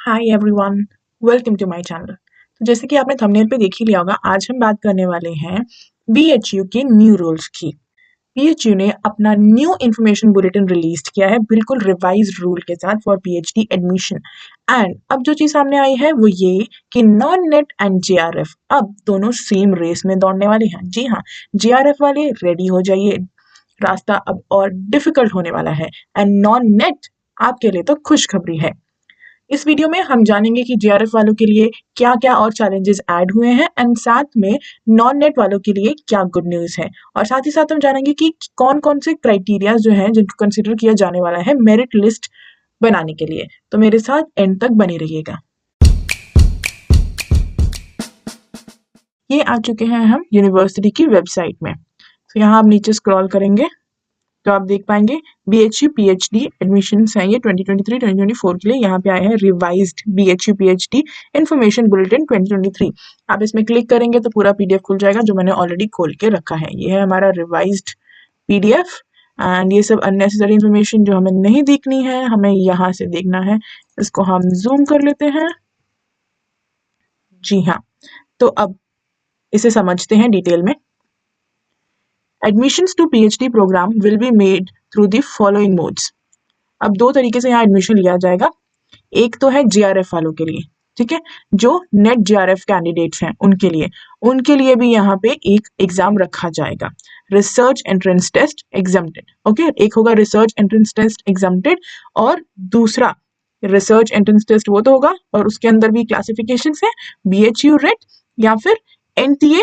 Hi everyone, welcome to my channel. तो जैसे कि आपने थंबनेल पे देख ही लिया होगा, आज हम बात करने वाले हैं बीएचयू के न्यू रूल्स की। बीएचयू ने अपना न्यू इन्फॉर्मेशन बुलेटिन रिलीज किया है, बिल्कुल रिवाइज्ड रूल के साथ फॉर पीएचडी एडमिशन। एंड अब जो चीज सामने आई है वो ये कि नॉन नेट एंड जेआरएफ अब दोनों सेम रेस में दौड़ने वाले हैं। जी हाँ, जेआरएफ वाले रेडी हो जाइए, रास्ता अब और डिफिकल्ट होने वाला है। एंड नॉन नेट आपके लिए तो खुशखबरी है। इस वीडियो में हम जानेंगे कि जेआरएफ वालों के लिए क्या क्या और चैलेंजेस ऐड हुए हैं एंड साथ में नॉन नेट वालों के लिए क्या गुड न्यूज़ है। और साथ ही साथ हम जानेंगे कि कौन कौन से क्राइटेरिया जो हैं जिनको कंसिडर किया जाने वाला है मेरिट लिस्ट बनाने के लिए। तो मेरे साथ एंड तक बने रहिएगा। ये आ चुके हैं हम यूनिवर्सिटी की वेबसाइट में। तो यहाँ आप नीचे स्क्रॉल करेंगे तो आप देख पाएंगे बीएचयू पीएचडी एडमिशन्स हैं ये 2023-2024 के लिए। यहाँ पे आए हैं revised BHU PhD information bulletin 2023। आप इसमें क्लिक करेंगे तो पूरा पीडीएफ खुल जाएगा जो मैंने ऑलरेडी खोल के रखा है। ये है हमारा रिवाइज्ड पीडीएफ एंड ये सब अननेसेसरी इन्फॉर्मेशन जो हमें नहीं देखनी है हमें यहाँ से देखना है। इसको हम जूम कर लेते हैं। जी हाँ, तो अब इसे समझते हैं डिटेल में। Admissions to PhD program will be made through the following modes। अब दो तरीके से यहाँ एडमिशन लिया जाएगा। एक तो है जीआरएफ वालों के लिए, ठीक है, जो नेट जीआरएफ कैंडिडेट्स हैं उनके लिए भी यहाँ पे एक एग्जाम रखा जाएगा, research entrance test exempted. Okay, एक होगा रिसर्च एंट्रेंस टेस्ट एग्जाम्प्टेड और दूसरा रिसर्च एंट्रेंस टेस्ट वो तो होगा और उसके अंदर भी क्लासिफिकेशन है बीएचयू रेट या फिर एनटीए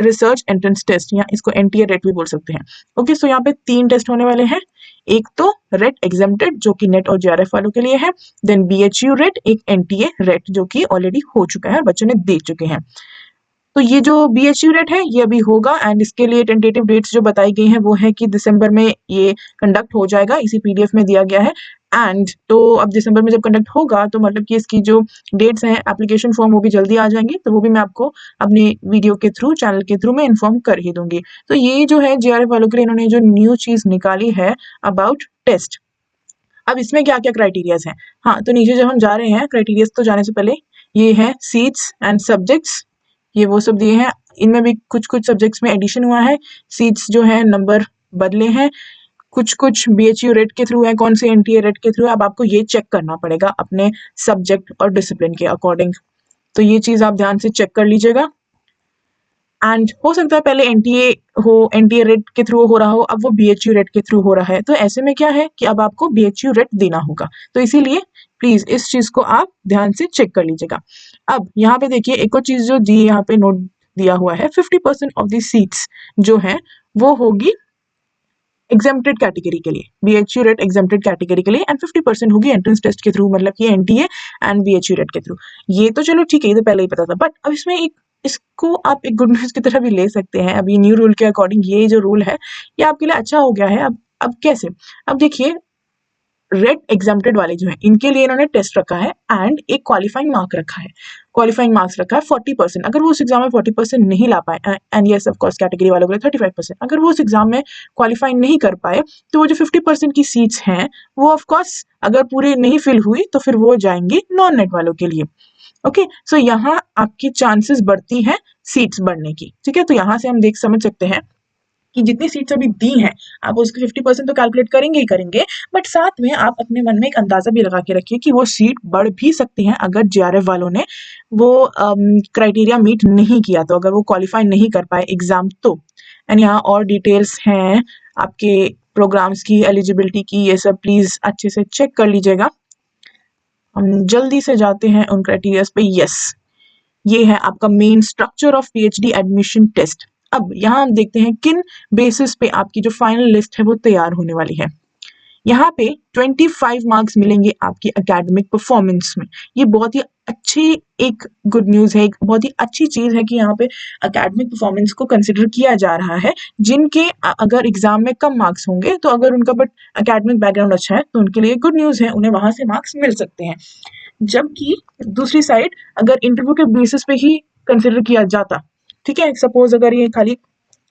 रिसर्च एंट्रेंस टेस्ट, या इसको एनटीए रेट भी बोल सकते हैं। ओके, सो यहाँ पे 3 टेस्ट होने वाले हैं। एक तो रेट एग्जाम्प्टेड जो कि नेट और जेआरएफ वालों के लिए है, देन बीएचयू रेट, एक एनटीए रेट जो कि ऑलरेडी हो चुका है, बच्चों ने दे चुके हैं। तो ये जो बीएचयू रेट है ये अभी होगा एंड इसके लिए टेंटेटिव डेट्स जो बताई गई हैं वो है कि दिसंबर में ये कंडक्ट हो जाएगा, इसी पीडीएफ में दिया गया है। एंड तो अब दिसंबर में जब कंडक्ट होगा तो मतलब कि इसकी जो डेट्स हैं एप्लीकेशन फॉर्म वो भी जल्दी आ जाएंगी, तो वो भी मैं आपको अपने वीडियो के थ्रू चैनल के थ्रू मैं इन्फॉर्म कर ही दूंगी। तो ये जो है जेआरएफ वालों के लिए इन्होंने जो न्यू चीज निकाली है अबाउट टेस्ट। अब इसमें क्या क्या क्राइटेरियाज हैं। हाँ, तो नीचे जब हम जा रहे हैं क्राइटेरियाज तो जाने से पहले ये है सीट्स एंड सब्जेक्ट्स, ये वो सब दिए हैं। इनमें भी कुछ कुछ सब्जेक्ट्स में एडिशन हुआ है, सीट्स जो है नंबर बदले हैं, कुछ कुछ बीएचयू रेट के थ्रू है, कौन से एनटीए रेट के थ्रू है। अब आपको ये चेक करना पड़ेगा अपने सब्जेक्ट और डिसिप्लिन के अकॉर्डिंग, तो ये चीज आप ध्यान से चेक कर लीजिएगा। एंड हो सकता है पहले एनटीए हो, एनटीए रेट के थ्रू हो रहा हो, अब वो बीएचयू रेट के थ्रू हो रहा है, तो ऐसे में क्या है कि अब आपको बीएचयू रेट देना होगा। तो इसीलिए प्लीज इस चीज को आप ध्यान से चेक कर लीजिएगा। अब यहाँ पे देखिए एक और चीज जो दी यहाँ पे नोट दिया हुआ है, 50% ऑफ द सीट्स जो है वो होगी एग्जेम्प्टेड कैटेगरी के लिए, बीएचयू रेट एग्जेम्प्टेड कैटेगरी के लिए, एंड 50% होगी एंट्रेंस टेस्ट के थ्रू, मतलब कि एनटीए एंड बीएचयू रेट के थ्रू। ये तो चलो ठीक है, ये तो पहले ही पता था, बट अब इसमें एक इसको आप एक गुड न्यूज की तरह भी ले सकते हैं। अभी न्यू रूल के अकॉर्डिंग ये जो रूल है ये आपके लिए अच्छा हो गया है। अब कैसे, अब देखिए रेट एग्जाम्प्टेड वाले जो है इनके लिए इन्होंने टेस्ट रखा है एंड एक क्वालिफाइंग मार्क रखा है, क्वालिफाइंग मार्क्स रखा है 40%। अगर वो उस एग्जाम में 40% नहीं ला पाए, and yes of course category वालों के लिए 35%, अगर वो उस एग्जाम में क्वालिफाई नहीं कर पाए तो वो जो 50% की सीट्स हैं वो ऑफ कोर्स अगर पूरी नहीं फिल हुई तो फिर वो जाएंगी नॉन नेट वालों के लिए। ओके, सो यहाँ आपकी चांसेस बढ़ती हैं सीट्स बढ़ने की, ठीक है। तो यहाँ से हम देख समझ सकते हैं कि जितनी सीट्स अभी दी हैं आप उसके 50% तो कैलकुलेट करेंगे ही करेंगे, बट साथ में आप अपने मन में एक अंदाजा भी लगा के रखिए कि वो सीट बढ़ भी सकती हैं अगर जेआरएफ वालों ने वो क्राइटेरिया मीट नहीं किया, तो अगर वो क्वालिफाई नहीं कर पाए एग्जाम तो। एंड यहाँ और डिटेल्स हैं आपके प्रोग्राम्स की, एलिजिबिलिटी की, ये सब प्लीज अच्छे से चेक कर लीजिएगा। हम जल्दी से जाते हैं उन क्राइटेरियाज पे। यस, ये है आपका main structure of PhD admission test. अब यहाँ हम देखते हैं किन बेसिस पे आपकी जो फाइनल लिस्ट है वो तैयार होने वाली है। यहाँ पे 25 मार्क्स मिलेंगे आपकी एकेडमिक परफॉर्मेंस में। ये बहुत ही अच्छी एक गुड न्यूज है, एक बहुत ही अच्छी चीज है कि यहाँ पे एकेडमिक परफॉर्मेंस को कंसिडर किया जा रहा है। जिनके अगर एग्जाम में कम मार्क्स होंगे तो अगर उनका बट एकेडमिक बैकग्राउंड अच्छा है तो उनके लिए गुड न्यूज है, उन्हें वहां से मार्क्स मिल सकते हैं। जबकि दूसरी साइड अगर इंटरव्यू के बेसिस पे ही कंसिडर किया जाता, ठीक है, सपोज अगर ये खाली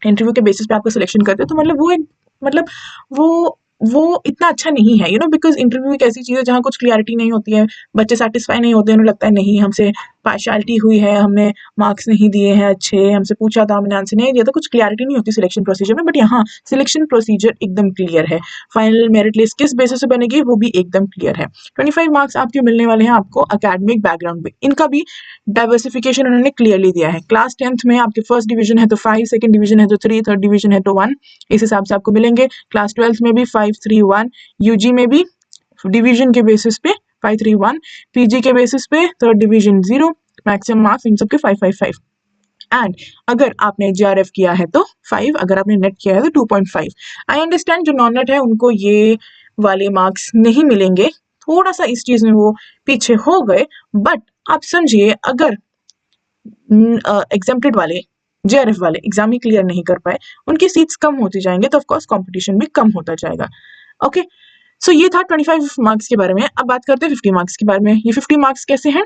इंटरव्यू के बेसिस पे आपको सिलेक्शन करते तो मतलब वो वो इतना अच्छा नहीं है, बिकॉज इंटरव्यू एक ऐसी चीज़ है जहाँ कुछ क्लियरिटी नहीं होती है, बच्चे सेटिस्फाई नहीं होते हैं, उन्हें लगता है नहीं हमसे पार्शियलिटी हुई है, हमें मार्क्स नहीं दिए हैं अच्छे, हमसे पूछा था हमने आंसर नहीं दिया था, कुछ क्लियरिटी नहीं होती सिलेक्शन प्रोसीजर में। बट यहाँ सिलेक्शन प्रोसीजर एकदम क्लियर है, फाइनल मेरिट लिस्ट किस बेसिस से बनेगी वो भी एकदम क्लियर है। 25 मार्क्स आपके मिलने वाले हैं आपको अकेडमिक बैकग्राउंड पे, इनका भी डाइवर्सिफिकेशन उन्होंने क्लियरली दिया है। क्लास 10th में आपके फर्स्ट डिवीजन है तो 5, सेकंड डिवीजन है तो 3, थर्ड डिवीजन है तो 1, इस हिसाब से आपको मिलेंगे। क्लास 12th में भी 5, 3, 1, यूजी में भी डिवीजन के बेसिस पे 5, 3, 1, पीजी के बेसिस पे third division 0, maximum marks in सबके 5, 5, 5। एंड अगर आपने जीआरएफ किया है तो 5, अगर आपने नेट किया है तो 2.5। आई अंडरस्टैंड जो नॉन नेट है उनको ये वाले मार्क्स नहीं मिलेंगे, थोड़ा सा इस चीज में वो पीछे हो गए, बट आप समझिए अगर एग्जाम्प्टेड वाले जेआरएफ वाले एग्जाम ही क्लियर नहीं कर पाए, उनकी सीट्स कम होती जाएंगे तो ऑफकोर्स कंपटीशन भी कम होता जाएगा। ओके, सो ये था 25 मार्क्स के बारे में। अब बात करते हैं 50 मार्क्स के बारे में। ये 50 मार्क्स कैसे हैं?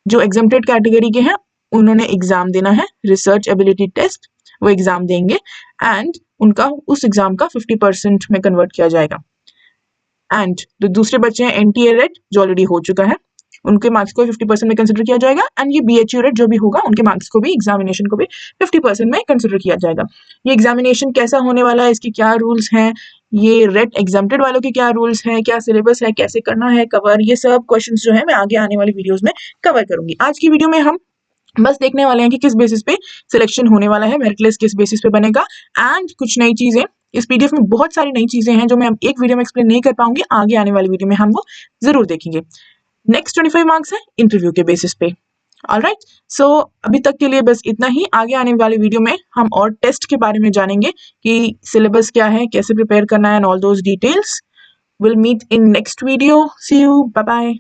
जो एग्जाम्प्टेड कैटेगरी के हैं उन्होंने एग्जाम देना है, रिसर्च एबिलिटी टेस्ट, वो एग्जाम देंगे एंड उनका उस एग्जाम का 50% में कन्वर्ट किया जाएगा। एंड जो दूसरे बच्चे हैं एनटीए रेट जो ऑलरेडी हो चुका है, उनके मार्क्स को 50% में कंसिडर किया जाएगा, एंड ये बीएचयू रेट जो भी होगा उनके मार्क्स को भी, एग्जामिनेशन को भी 50% में कंसिडर किया जाएगा। ये एग्जामिनेशन कैसा होने वाला है, इसके क्या रूल्स हैं, ये रेट एग्जाम्प्टेड वालों के क्या रूल्स हैं, क्या सिलेबस है, कैसे करना है कवर, ये सब क्वेश्चंस जो है मैं आगे आने वाली वीडियोस में कवर करूंगी। आज की वीडियो में हम बस देखने वाले हैं कि किस बेसिस पे सिलेक्शन होने वाला है, मेरिट लिस्ट किस बेसिस पे बनेगा, एंड कुछ नई चीजें इस पीडीएफ में, बहुत सारी नई चीजें हैं जो मैं एक वीडियो में एक्सप्लेन नहीं कर पाऊंगी, आगे आने वाली वीडियो में हम वो जरूर देखेंगे। नेक्स्ट 25 मार्क्स है इंटरव्यू के बेसिस पे। ऑलराइट, सो अभी तक के लिए बस इतना ही। आगे आने वाली वीडियो में हम और टेस्ट के बारे में जानेंगे कि सिलेबस क्या है, कैसे प्रिपेयर करना है, and all those details. Will meet in next video. See you, bye bye.